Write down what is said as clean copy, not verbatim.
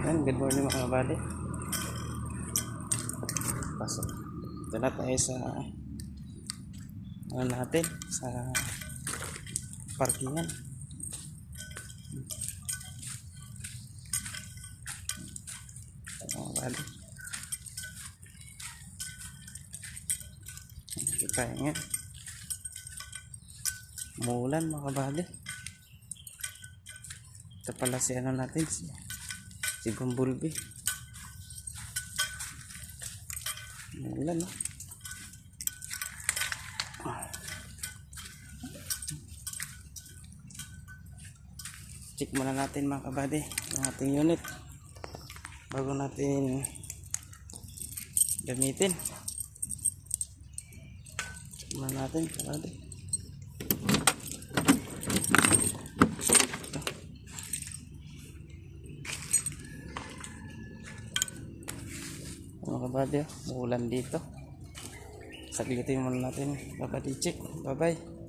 Yan, good morning mga kabady. Pasok. Ito na tayo sa ano natin, sa parkingan. Ito mga kabady. Kita nga. Umuulan mga kabady. Ito pala si ano natin, si Bumblebee. Umuulan, no? Check muna natin mga kabady yung ating unit bago natin gamitin. Check muna natin kabady. Mga kabady, uulan dito. Saglitin muna natin kabady. Check. Bye bye.